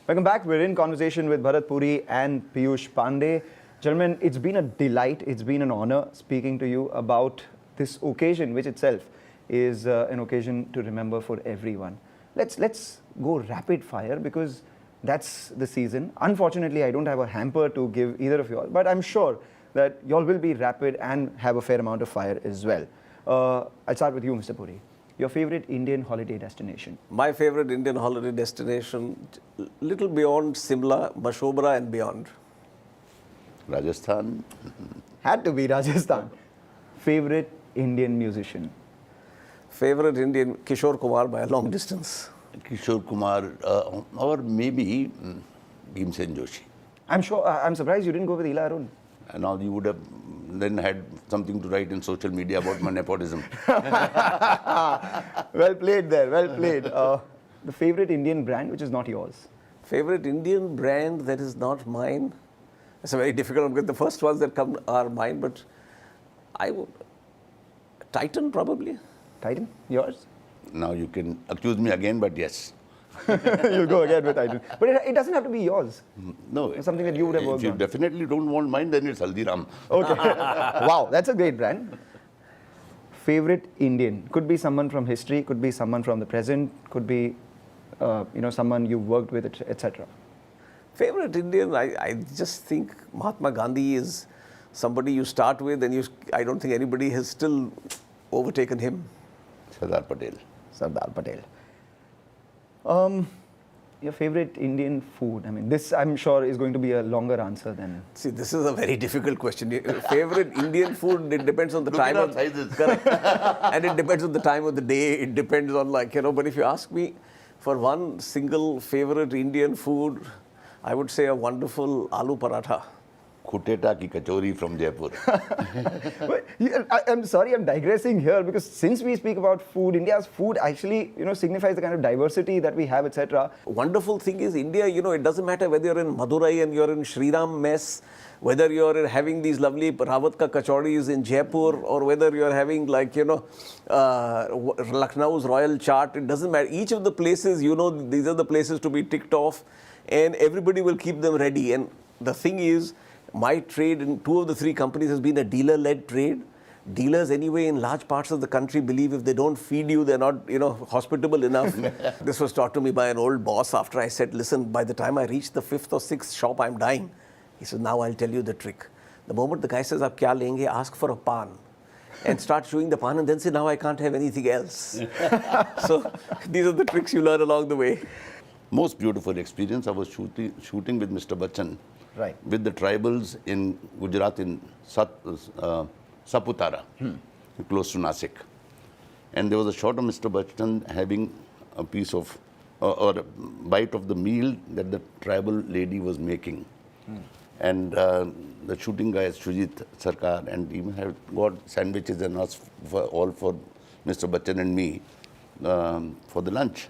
Welcome back. We're in conversation with Bharat Puri and Piyush Pandey. Gentlemen, it's been a delight, it's been an honor speaking to you about this occasion, which itself is an occasion to remember for everyone. Let's go rapid fire because that's the season. Unfortunately, I don't have a hamper to give either of you all, but I'm sure that you all will be rapid and have a fair amount of fire as well. I'll start with you, Mr. Puri. Your favorite Indian holiday destination? My favorite Indian holiday destination, little beyond Simla, Mashobra and beyond. Rajasthan. Had to be Rajasthan. Favorite Indian musician? Favorite Indian, Kishore Kumar by a long distance. Kishore Kumar or maybe Bhimsen Joshi. I'm surprised you didn't go with Ila Arun. And now you would have then had something to write in social media about my nepotism. Well played there, well played. The favorite Indian brand which is not yours? Favorite Indian brand that is not mine? It's a very difficult one because the first ones that come are mine, but I would... Titan probably. Titan, yours? Now you can accuse me again, but yes. You'll go again with Titan. But it doesn't have to be yours. No. It's something that you would have worked on. If you definitely don't want mine, then it's Haldiram. Okay. Wow, that's a great brand. Favorite Indian? Could be someone from history, could be someone from the present, could be someone you worked with, etc. Favorite Indian, I just think Mahatma Gandhi is somebody you start with and I don't think anybody has still overtaken him. Sardar Patel. Sardar Patel. Your favorite Indian food? I mean, this I'm sure is going to be a longer answer than... See, this is a very difficult question. Favorite Indian food, it depends on the time of... Correct. And it depends on the time of the day. It depends on but if you ask me for one single favorite Indian food, I would say a wonderful aloo paratha. Khuteta ki kachori from Jaipur. I'm sorry, I'm digressing here because since we speak about food, India's food actually, signifies the kind of diversity that we have, etc. Wonderful thing is India, it doesn't matter whether you're in Madurai and you're in Shriram mess, whether you're having these lovely Rawat ka kachoris in Jaipur or whether you're having Lucknow's royal chaat, it doesn't matter. Each of the places, these are the places to be ticked off and everybody will keep them ready. And the thing is, my trade in 2 of the 3 companies has been a dealer-led trade. Dealers anyway in large parts of the country believe if they don't feed you, they're not, hospitable enough. This was taught to me by an old boss after I said, listen, by the time I reach the 5th or 6th shop, I'm dying. He says, now I'll tell you the trick. The moment the guy says, "Aap kya lenge?" ask for a pan and start chewing the pan and then say, now I can't have anything else. So these are the tricks you learn along the way. Most beautiful experience, I was shooting with Mr. Bachchan. Right. With the tribals in Gujarat in Saputara, close to Nasik. And there was a shot of Mr. Bachchan having a piece of, or a bite of the meal that the tribal lady was making. And the shooting guy is Shujit Sarkar and he had got sandwiches and us all for Mr. Bachchan and me for the lunch.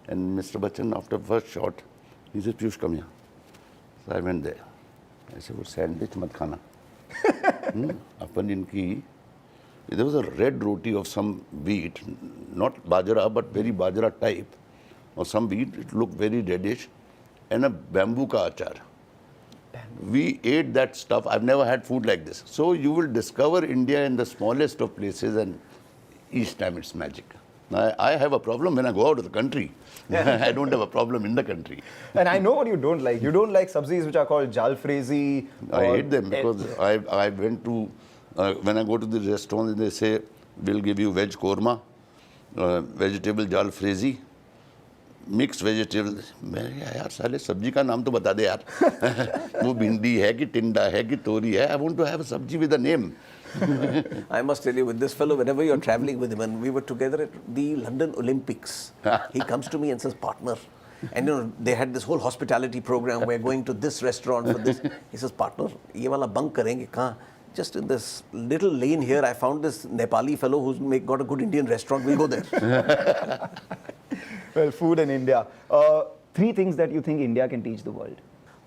And Mr. Bachchan, after the first shot, he said, Piyush, come here. So I went there. I said, sandwich mat khana. There was a red roti of some wheat, not bajra, but very bajra type, or some wheat, it looked very reddish, and a bamboo ka achar. We ate that stuff. I've never had food like this. So you will discover India in the smallest of places and each time it's magic. I have a problem when I go out of the country. I don't have a problem in the country. And I know what you don't like. You don't like sabzis which are called jalfrezi. I hate them because I went to, when I go to the restaurant, they say, we'll give you veg korma, vegetable jalfrezi, mixed vegetable. यार साले सब्जी का नाम तो बता दे यार. वो भिंडी है कि टिंडा है कि तोरी है. I want to have a sabji with a name. I must tell you, with this fellow, whenever you're traveling with him, and we were together at the London Olympics, he comes to me and says, partner, and they had this whole hospitality program, we're going to this restaurant for this. He says, partner, ye wala bunk karenge kahan? Just in this little lane here, I found this Nepali fellow who's got a good Indian restaurant, we'll go there. Well, food in India. 3 things that you think India can teach the world.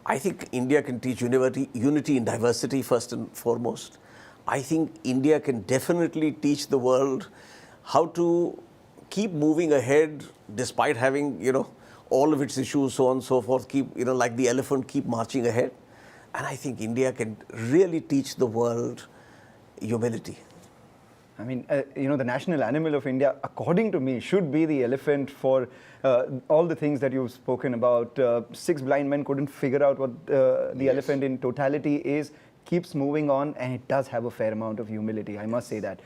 I think India can teach unity in diversity first and foremost. I think India can definitely teach the world how to keep moving ahead despite having, all of its issues, so on and so forth, keep, like the elephant, keep marching ahead. And I think India can really teach the world humility. I mean, the national animal of India, according to me, should be the elephant for all the things that you've spoken about. Six blind men couldn't figure out what the elephant in totality is, keeps moving on, and it does have a fair amount of humility, I must say that.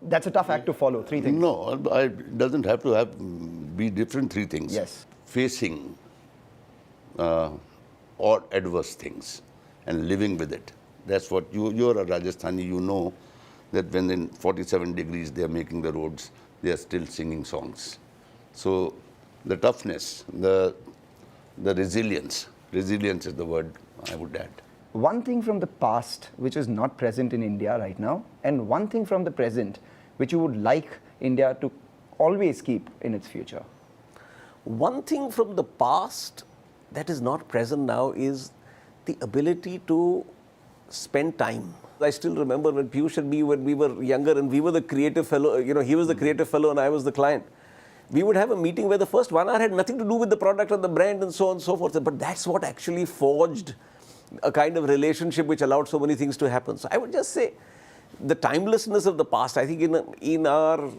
That's a tough act to follow, three things. No, it doesn't have to be different three things. Yes. Facing or adverse things and living with it. That's what you're a Rajasthani, you know that when in 47 degrees they are making the roads, they are still singing songs. So the toughness, the resilience is the word I would add. One thing from the past which is not present in India right now, and one thing from the present which you would like India to always keep in its future. One thing from the past that is not present now is the ability to spend time. I still remember when Piyush and me, when we were younger and we were the creative fellow, he was the creative fellow and I was the client. We would have a meeting where the first 1 hour had nothing to do with the product or the brand and so on and so forth. But that's what actually forged a kind of relationship which allowed so many things to happen. So I would just say the timelessness of the past. I think in our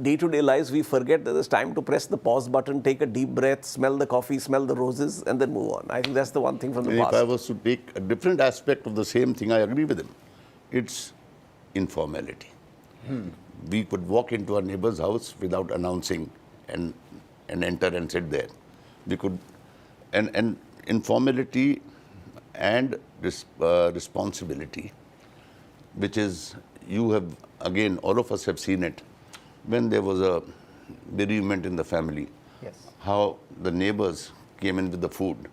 day-to-day lives, we forget that there's time to press the pause button, take a deep breath, smell the coffee, smell the roses, and then move on. I think that's the one thing from the past. If I was to take a different aspect of the same thing, I agree with him. It's informality. We could walk into our neighbor's house without announcing and enter and sit there. We could, and informality and responsibility, which is, you have, again, all of us have seen it, when there was a bereavement in the family, Yes. how the neighbors came in with the food.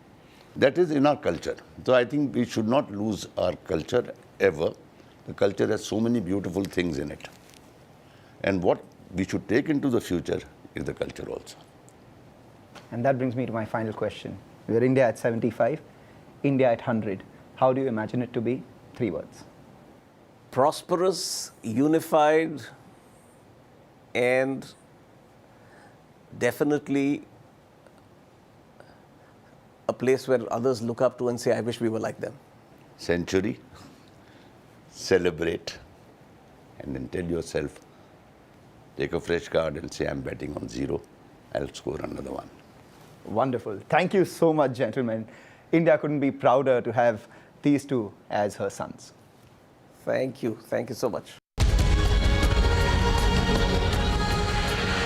That is in our culture. So I think we should not lose our culture ever. The culture has so many beautiful things in it. And what we should take into the future is the culture also. And that brings me to my final question. We're India at 75, India at 100. How do you imagine it to be? 3 words. Prosperous, unified, and definitely a place where others look up to and say, I wish we were like them. Century, celebrate, and then tell yourself, take a fresh card and say, I'm betting on 0. I'll score another 1. Wonderful. Thank you so much, gentlemen. India couldn't be prouder to have these two as her sons. Thank you. Thank you so much.